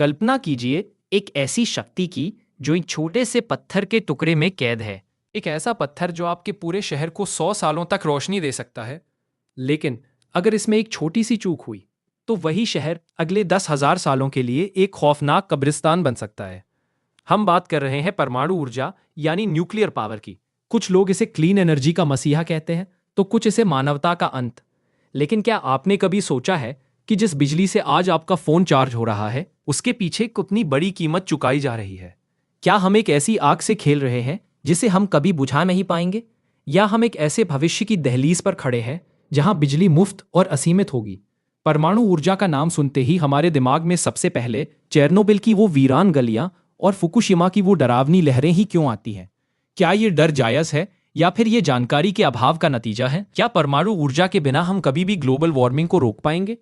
कल्पना कीजिए एक ऐसी शक्ति की जो एक छोटे से पत्थर के टुकड़े में कैद है। एक ऐसा पत्थर जो आपके पूरे शहर को 100 सालों तक रोशनी दे सकता है। लेकिन अगर इसमें एक छोटी सी चूक हुई तो वही शहर अगले 10,000 सालों के लिए एक खौफनाक कब्रिस्तान बन सकता है। हम बात कर रहे हैं परमाणु ऊर्जा यानी न्यूक्लियर पावर की। कुछ लोग इसे क्लीन एनर्जी का मसीहा कहते हैं तो कुछ इसे मानवता का अंत। लेकिन क्या आपने कभी सोचा है कि जिस बिजली से आज आपका फोन चार्ज हो रहा है उसके पीछे कितनी बड़ी कीमत चुकाई जा रही है? क्या हम एक ऐसी आग से खेल रहे हैं जिसे हम कभी बुझा नहीं पाएंगे, या हम एक ऐसे भविष्य की दहलीज पर खड़े हैं जहां बिजली मुफ्त और असीमित होगी? परमाणु ऊर्जा का नाम सुनते ही हमारे दिमाग में सबसे पहले चेरनोबिल की वो वीरान गलियां और फुकुशिमा की वो डरावनी लहरें ही क्यों आती हैं? क्या ये डर जायज है या फिर ये जानकारी के अभाव का नतीजा है? क्या परमाणु ऊर्जा के बिना हम कभी भी ग्लोबल वार्मिंग को रोक पाएंगे?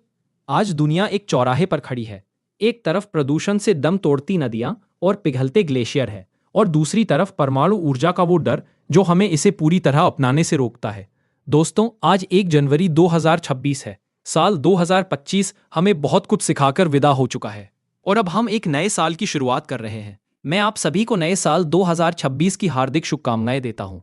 आज दुनिया एक चौराहे पर खड़ी है। एक तरफ प्रदूषण से दम तोड़ती नदियां और पिघलते ग्लेशियर है, और दूसरी तरफ परमाणु ऊर्जा का वो डर जो हमें इसे पूरी तरह अपनाने से रोकता है। दोस्तों, आज 1 जनवरी 2026 है। साल 2025 हमें बहुत कुछ सिखाकर विदा हो चुका है और अब हम एक नए साल की शुरुआत कर रहे हैं। मैं आप सभी को नए साल 2026 की हार्दिक शुभकामनाएं देता हूं।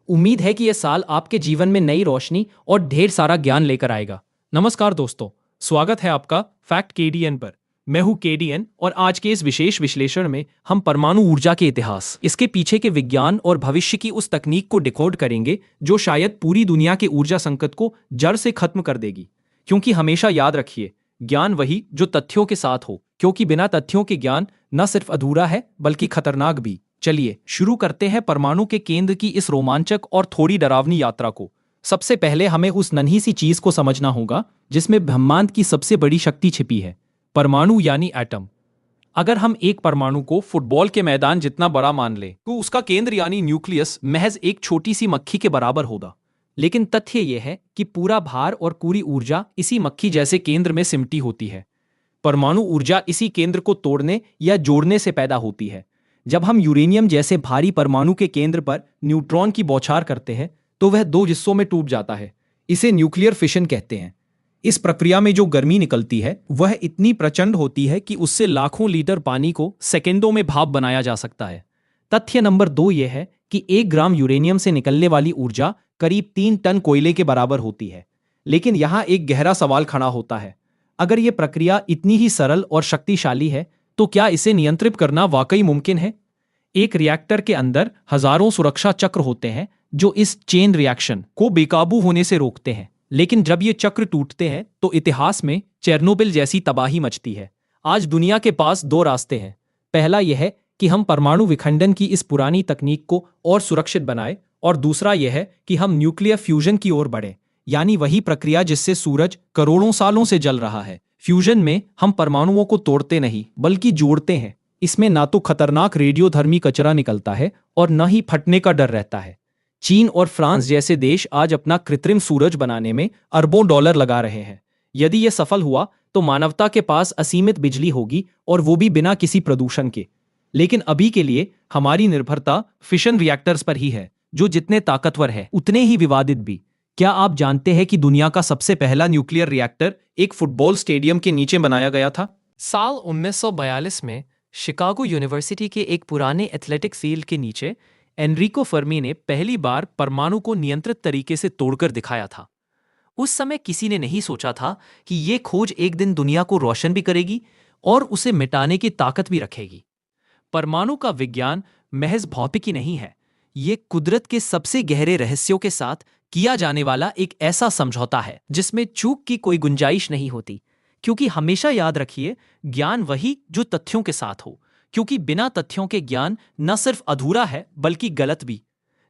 उम्मीद है कि यह साल आपके जीवन में नई रोशनी और ढेर सारा ज्ञान लेकर आएगा। नमस्कार दोस्तों, स्वागत है आपका फैक्ट केडीएन पर। मैं हूं केडीएन और आज के इस विशेष विश्लेषण में हम परमाणु ऊर्जा के इतिहास, इसके पीछे के विज्ञान और भविष्य की उस तकनीक को डिकोड करेंगे जो शायद पूरी दुनिया के ऊर्जा संकट को जड़ से खत्म कर देगी। क्योंकि हमेशा याद रखिए, ज्ञान वही जो तथ्यों के साथ हो, क्योंकि बिना तथ्यों के ज्ञान न सिर्फ अधूरा है बल्कि खतरनाक भी। चलिए शुरू करते हैं परमाणु के केंद्र की इस रोमांचक और थोड़ी डरावनी यात्रा को। सबसे पहले हमें उस नन्ही सी चीज को समझना होगा जिसमें ब्रह्मांड की सबसे बड़ी शक्ति छिपी है, परमाणु यानी एटम। अगर हम एक परमाणु को फुटबॉल के मैदान जितना बड़ा मान लें तो उसका केंद्र यानी न्यूक्लियस महज एक छोटी सी मक्खी के बराबर होगा। लेकिन तथ्य यह है कि पूरा भार और पूरी ऊर्जा इसी मक्खी जैसे केंद्र में सिमटी होती है। परमाणु ऊर्जा इसी केंद्र को तोड़ने या जोड़ने से पैदा होती है। जब हम यूरेनियम जैसे भारी परमाणु के केंद्र पर न्यूट्रॉन की बौछार करते हैं तो वह 2 हिस्सों में टूट जाता है। इसे न्यूक्लियर फिशन कहते हैं। इस प्रक्रिया में जो गर्मी निकलती है वह इतनी प्रचंड होती है कि उससे लाखों लीटर पानी को सेकेंडों में भाप बनाया जा सकता है। तथ्य नंबर 2 यह है कि 1 ग्राम यूरेनियम से निकलने वाली ऊर्जा करीब 3 टन कोयले के बराबर होती है। लेकिन यहाँ एक गहरा सवाल खड़ा होता है, अगर यह प्रक्रिया इतनी ही सरल और शक्तिशाली है तो क्या इसे नियंत्रित करना वाकई मुमकिन है? एक रिएक्टर के अंदर हजारों सुरक्षा चक्र होते हैं जो इस चेन रिएक्शन को बेकाबू होने से रोकते हैं। लेकिन जब ये चक्र टूटते हैं तो इतिहास में चेरनोबिल जैसी तबाही मचती है। आज दुनिया के पास 2 रास्ते हैं। पहला यह है कि हम परमाणु विखंडन की इस पुरानी तकनीक को और सुरक्षित बनाएं, और दूसरा यह है कि हम न्यूक्लियर फ्यूजन की ओर बढ़ें, यानी वही प्रक्रिया जिससे सूरज करोड़ों सालों से जल रहा है। फ्यूजन में हम परमाणुओं को तोड़ते नहीं बल्कि जोड़ते हैं। इसमें ना तो खतरनाक रेडियोधर्मी कचरा निकलता है और न ही फटने का डर रहता है। चीन और फ्रांस जैसे देश आज अपना कृत्रिम सूरज बनाने में अरबों डॉलर लगा रहे हैं। यदि यह सफल हुआ तो मानवता के पास असीमित बिजली होगी, और वो भी बिना किसी प्रदूषण के। लेकिन अभी के लिए हमारी निर्भरता फिशन रिएक्टर्स पर ही है, जो जितने ताकतवर है उतने ही विवादित भी। क्या आप जानते हैं कि दुनिया का सबसे पहला न्यूक्लियर रिएक्टर एक फुटबॉल स्टेडियम के नीचे बनाया गया था? साल 1942 में शिकागो यूनिवर्सिटी के एक पुराने एथलेटिक फील्ड के नीचे एनरिको फर्मी ने पहली बार परमाणु को नियंत्रित तरीके से तोड़कर दिखाया था। उस समय किसी ने नहीं सोचा था कि यह खोज एक दिन दुनिया को रोशन भी करेगी और उसे मिटाने की ताकत भी रखेगी। परमाणु का विज्ञान महज भौतिकी नहीं है, ये कुदरत के सबसे गहरे रहस्यों के साथ किया जाने वाला एक ऐसा समझौता है जिसमें चूक की कोई गुंजाइश नहीं होती। क्योंकि हमेशा याद रखिए, ज्ञान वही जो तथ्यों के साथ हो, क्योंकि बिना तथ्यों के ज्ञान न सिर्फ अधूरा है बल्कि गलत भी।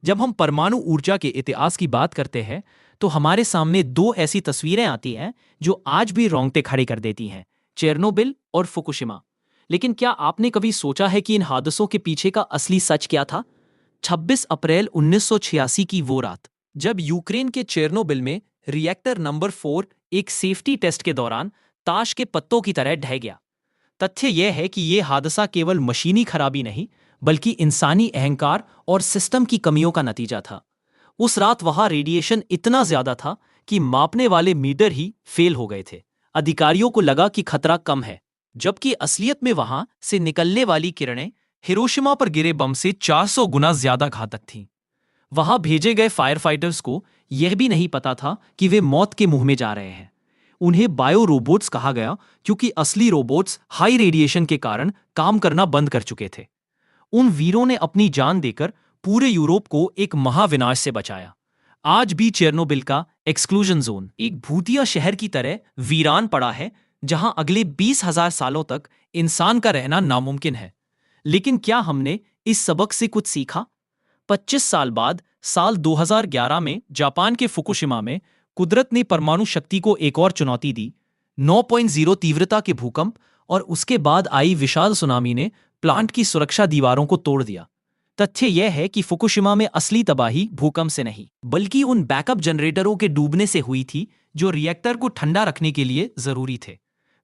जब हम परमाणु ऊर्जा के इतिहास की बात करते हैं तो हमारे सामने 2 ऐसी तस्वीरें आती हैं जो आज भी रोंगटे खड़े कर देती हैं, चेरनोबिल और फुकुशिमा। लेकिन क्या आपने कभी सोचा है कि इन हादसों के पीछे का असली सच क्या था? 26 अप्रैल 1986 की वो रात, जब यूक्रेन के चेरनोबिल में रिएक्टर नंबर 4 एक सेफ्टी टेस्ट के दौरान ताश के पत्तों की तरह ढह गया। तथ्य यह है कि यह हादसा केवल मशीनी खराबी नहीं बल्कि इंसानी अहंकार और सिस्टम की कमियों का नतीजा था। उस रात वहां रेडिएशन इतना ज्यादा था कि मापने वाले मीटर ही फेल हो गए थे। अधिकारियों को लगा कि खतरा कम है, जबकि असलियत में वहां से निकलने वाली किरणें हिरोशिमा पर गिरे बम से 400 गुना ज्यादा घातक थीं। वहां भेजे गए फायर फाइटर्स को यह भी नहीं पता था कि वे मौत के मुंह में जा रहे हैं। उन्हें बायो रोबोट्स कहा गया क्योंकि असली रोबोट्स हाई रेडिएशन के कारण काम करना बंद कर चुके थे। उन वीरों ने अपनी जान देकर पूरे यूरोप को एक महाविनाश से बचाया। आज भी चेरनोबिल का एक्सक्लूजन जोन एक भूतिया शहर की तरह वीरान पड़ा है, जहां अगले 20,000 सालों तक इंसान का रहना नामुमकिन है। लेकिन क्या हमने इस सबक से कुछ सीखा? 25 साल बाद साल 2011 में जापान के फुकुशिमा में कुदरत ने परमाणु शक्ति को एक और चुनौती दी। 9.0 तीव्रता के भूकंप और उसके बाद आई विशाल सुनामी ने प्लांट की सुरक्षा दीवारों को तोड़ दिया। तथ्य यह है कि फुकुशिमा में असली तबाही भूकंप से नहीं, बल्कि उन बैकअप जनरेटरों के डूबने से हुई थी जो रिएक्टर को ठंडा रखने के लिए जरूरी थे।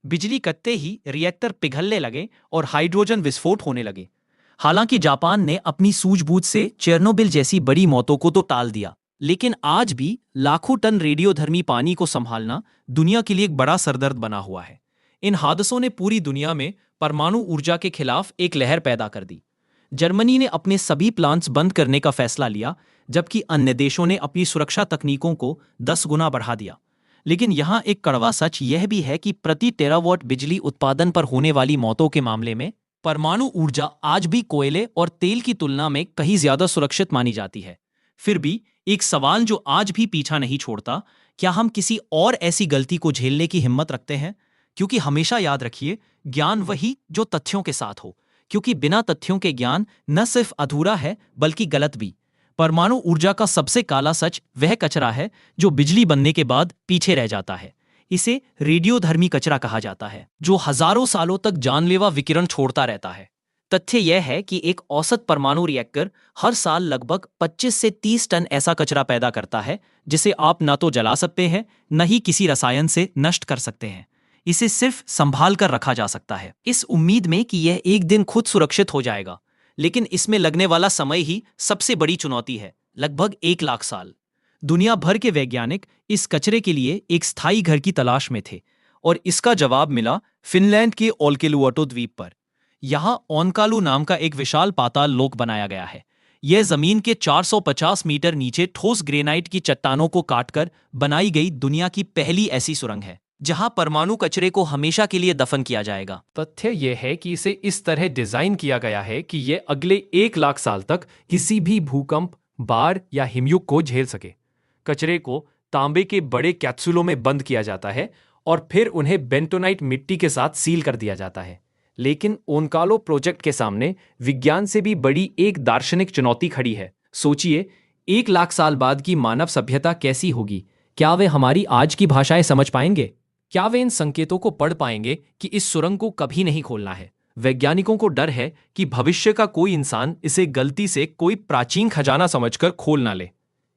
बिजली कटते ही रिएक्टर पिघलने लगे और हाइड्रोजन विस्फोट होने लगे। हालांकि जापान ने अपनी सूझबूझ से चेरनोबिल जैसी बड़ी मौतों को तो टाल दिया, लेकिन आज भी लाखों टन रेडियोधर्मी पानी को संभालना दुनिया के लिए एक बड़ा सरदर्द बना हुआ है। इन हादसों ने पूरी दुनिया में परमाणु ऊर्जा के खिलाफ एक लहर पैदा कर दी। जर्मनी ने अपने सभी प्लांट्स बंद करने का फैसला लिया, जबकि अन्य देशों ने अपनी सुरक्षा तकनीकों को 10 गुना बढ़ा दिया। लेकिन यहाँ एक कड़वा सच यह भी है कि प्रति टेरावाट बिजली उत्पादन पर होने वाली मौतों के मामले में परमाणु ऊर्जा आज भी कोयले और तेल की तुलना में कहीं ज्यादा सुरक्षित मानी जाती है। फिर भी एक सवाल जो आज भी पीछा नहीं छोड़ता, क्या हम किसी और ऐसी गलती को झेलने की हिम्मत रखते हैं? क्योंकि हमेशा याद रखिए, ज्ञान वही जो तथ्यों के साथ हो, क्योंकि बिना तथ्यों के ज्ञान न सिर्फ अधूरा है बल्कि गलत भी। परमाणु ऊर्जा का सबसे काला सच वह कचरा है जो बिजली बनने के बाद पीछे रह जाता है। इसे रेडियोधर्मी कचरा कहा जाता है, जो हजारों सालों तक जानलेवा विकिरण छोड़ता रहता है। तथ्य यह है कि एक औसत परमाणु रिएक्टर हर साल लगभग 25 से 30 टन ऐसा कचरा पैदा करता है, जिसे आप न तो जला सकते हैं, न ही किसी रसायन से नष्ट कर सकते हैं। इसे सिर्फ संभाल कर रखा जा सकता है, इस उम्मीद में कि यह एक दिन खुद सुरक्षित हो जाएगा। लेकिन इसमें लगने वाला समय ही सबसे बड़ी चुनौती है, लगभग 1 लाख साल। दुनिया भर के वैज्ञानिक इस कचरे के लिए एक स्थायी घर की तलाश में थे, और इसका जवाब मिला फिनलैंड के ओल्केलुओटो द्वीप पर। यहाँ ओनकालू नाम का एक विशाल पाताल लोक बनाया गया है। यह जमीन के 450 मीटर नीचे ठोस ग्रेनाइट की चट्टानों को काटकर बनाई गई दुनिया की पहली ऐसी सुरंग है, जहां परमाणु कचरे को हमेशा के लिए दफन किया जाएगा। तथ्य यह है कि इसे इस तरह डिजाइन किया गया है कि यह अगले 1 लाख साल तक किसी भी भूकंप, बाढ़ या हिमयुग को झेल सके। कचरे को तांबे के बड़े कैप्सूलों में बंद किया जाता है और फिर उन्हें बेंटोनाइट मिट्टी के साथ सील कर दिया जाता है। लेकिन ओनकालो प्रोजेक्ट के सामने विज्ञान से भी बड़ी एक दार्शनिक चुनौती खड़ी है। सोचिए, 1 लाख साल बाद की मानव सभ्यता कैसी होगी? क्या वे हमारी आज की भाषाएं समझ पाएंगे? क्या वे इन संकेतों को पढ़ पाएंगे कि इस सुरंग को कभी नहीं खोलना है? वैज्ञानिकों को डर है कि भविष्य का कोई इंसान इसे गलती से कोई प्राचीन खजाना समझकर खोल ना ले।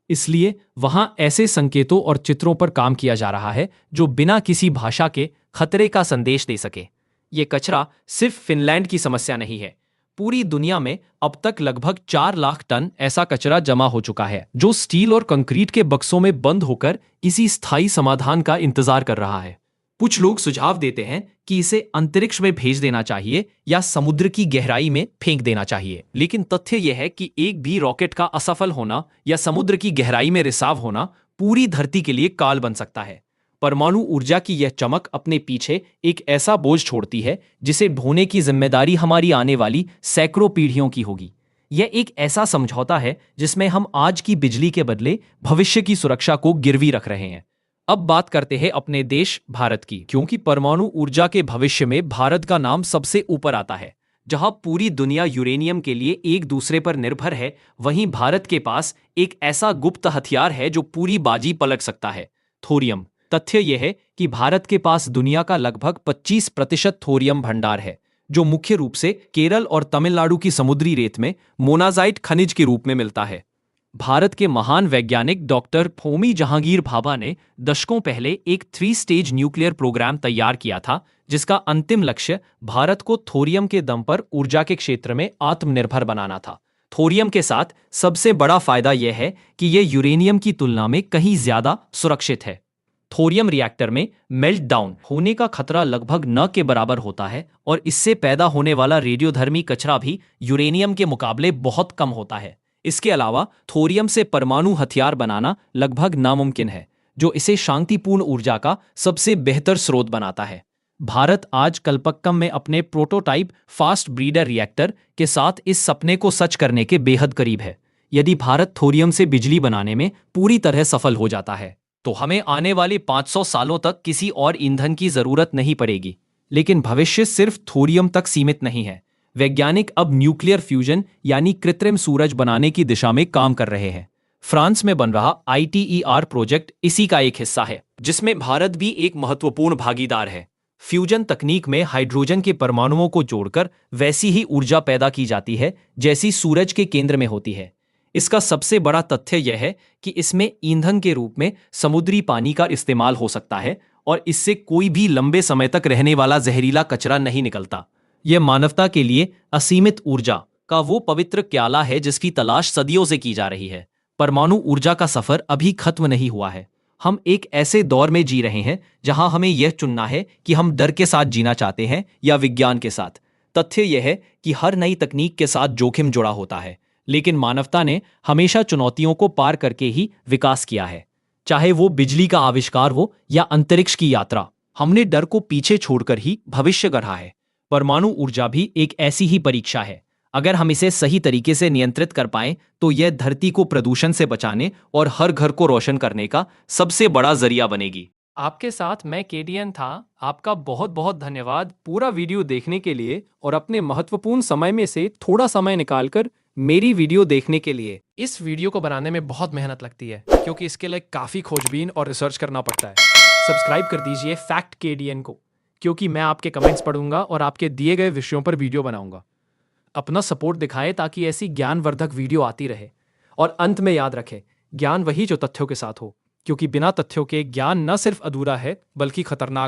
इसलिए वहां ऐसे संकेतों और चित्रों पर काम किया जा रहा है जो बिना किसी भाषा के खतरे का संदेश दे सके। ये कचरा सिर्फ फिनलैंड की समस्या नहीं है। पूरी दुनिया में अब तक लगभग 4 लाख टन ऐसा कचरा जमा हो चुका है, जो स्टील और कंक्रीट के बक्सों में बंद होकर इसी स्थायी समाधान का इंतजार कर रहा है। कुछ लोग सुझाव देते हैं कि इसे अंतरिक्ष में भेज देना चाहिए या समुद्र की गहराई में फेंक देना चाहिए। लेकिन तथ्य यह है कि एक भी रॉकेट का असफल होना या समुद्र की गहराई में रिसाव होना पूरी धरती के लिए काल बन सकता है। परमाणु ऊर्जा की यह चमक अपने पीछे एक ऐसा बोझ छोड़ती है जिसे ढोने की जिम्मेदारी हमारी आने वाली सैकड़ों पीढ़ियों की होगी। यह एक ऐसा समझौता है जिसमें हम आज की बिजली के बदले भविष्य की सुरक्षा को गिरवी रख रहे हैं। अब बात करते हैं अपने देश भारत की, क्योंकि परमाणु ऊर्जा के भविष्य में भारत का नाम सबसे ऊपर आता है। जहां पूरी दुनिया यूरेनियम के लिए एक दूसरे पर निर्भर है, वहीं भारत के पास एक ऐसा गुप्त हथियार है जो पूरी बाजी पलट सकता है, थोरियम। तथ्य यह है कि भारत के पास दुनिया का लगभग 25% थोरियम भंडार है, जो मुख्य रूप से केरल और तमिलनाडु की समुद्री रेत में मोनाजाइट खनिज के रूप में मिलता है। भारत के महान वैज्ञानिक डॉक्टर होमी जहांगीर भाभा ने दशकों पहले एक 3 स्टेज न्यूक्लियर प्रोग्राम तैयार किया था, जिसका अंतिम लक्ष्य भारत को थोरियम के दम पर ऊर्जा के क्षेत्र में आत्मनिर्भर बनाना था। थोरियम के साथ सबसे बड़ा फायदा यह है कि यह यूरेनियम की तुलना में कहीं ज्यादा सुरक्षित है। थोरियम रिएक्टर में मेल्ट डाउन होने का खतरा लगभग न के बराबर होता है और इससे पैदा होने वाला रेडियोधर्मी कचरा भी यूरेनियम के मुकाबले बहुत कम होता है। इसके अलावा थोरियम से परमाणु हथियार बनाना लगभग नामुमकिन है, जो इसे शांतिपूर्ण ऊर्जा का सबसे बेहतर स्रोत बनाता है। भारत आज कल्पक्कम में अपने प्रोटोटाइप फास्ट ब्रीडर रिएक्टर के साथ इस सपने को सच करने के बेहद करीब है। यदि भारत थोरियम से बिजली बनाने में पूरी तरह सफल हो जाता है तो हमें आने वाले 500 सालों तक किसी और ईंधन की जरूरत नहीं पड़ेगी। लेकिन भविष्य सिर्फ थोरियम तक सीमित नहीं है। वैज्ञानिक अब न्यूक्लियर फ्यूजन यानी कृत्रिम सूरज बनाने की दिशा में काम कर रहे हैं। फ्रांस में बन रहा ITER प्रोजेक्ट इसी का एक हिस्सा है, जिसमें भारत भी एक महत्वपूर्ण भागीदार है। फ्यूजन तकनीक में हाइड्रोजन के परमाणुओं को जोड़कर वैसी ही ऊर्जा पैदा की जाती है जैसी सूरज के केंद्र में होती है। इसका सबसे बड़ा तथ्य यह है कि इसमें ईंधन के रूप में समुद्री पानी का इस्तेमाल हो सकता है और इससे कोई भी लंबे समय तक रहने वाला जहरीला कचरा नहीं निकलता। यह मानवता के लिए असीमित ऊर्जा का वो पवित्र क्याला है जिसकी तलाश सदियों से की जा रही है। परमाणु ऊर्जा का सफर अभी खत्म नहीं हुआ है। हम एक ऐसे दौर में जी रहे हैं जहां हमें यह चुनना है कि हम डर के साथ जीना चाहते हैं या विज्ञान के साथ। तथ्य यह है कि हर नई तकनीक के साथ जोखिम जुड़ा होता है, लेकिन मानवता ने हमेशा चुनौतियों को पार करके ही विकास किया है। चाहे वो बिजली का आविष्कार हो या अंतरिक्ष की यात्रा, हमने डर को पीछे छोड़कर ही भविष्य गढ़ा है। परमाणु ऊर्जा भी एक ऐसी ही परीक्षा है। अगर हम इसे सही तरीके से नियंत्रित कर पाएं तो यह धरती को प्रदूषण से बचाने और हर घर को रोशन करने का सबसे बड़ा जरिया बनेगी। आपके साथ मैं केडीएन था। आपका बहुत बहुत धन्यवाद पूरा वीडियो देखने के लिए और अपने महत्वपूर्ण समय में से थोड़ा समय निकालकर मेरी वीडियो देखने के लिए। इस वीडियो को बनाने में बहुत मेहनत लगती है क्योंकि इसके लिए काफ़ी खोजबीन और रिसर्च करना पड़ता है। सब्सक्राइब कर दीजिए फैक्ट केडीएन को, क्योंकि मैं आपके कमेंट्स पढ़ूंगा और आपके दिए गए विषयों पर वीडियो बनाऊंगा। अपना सपोर्ट दिखाएं ताकि ऐसी ज्ञानवर्धक वीडियो आती रहे। और अंत में याद रखें, ज्ञान वही जो तथ्यों के साथ हो, क्योंकि बिना तथ्यों के ज्ञान न सिर्फ अधूरा है बल्कि खतरनाक।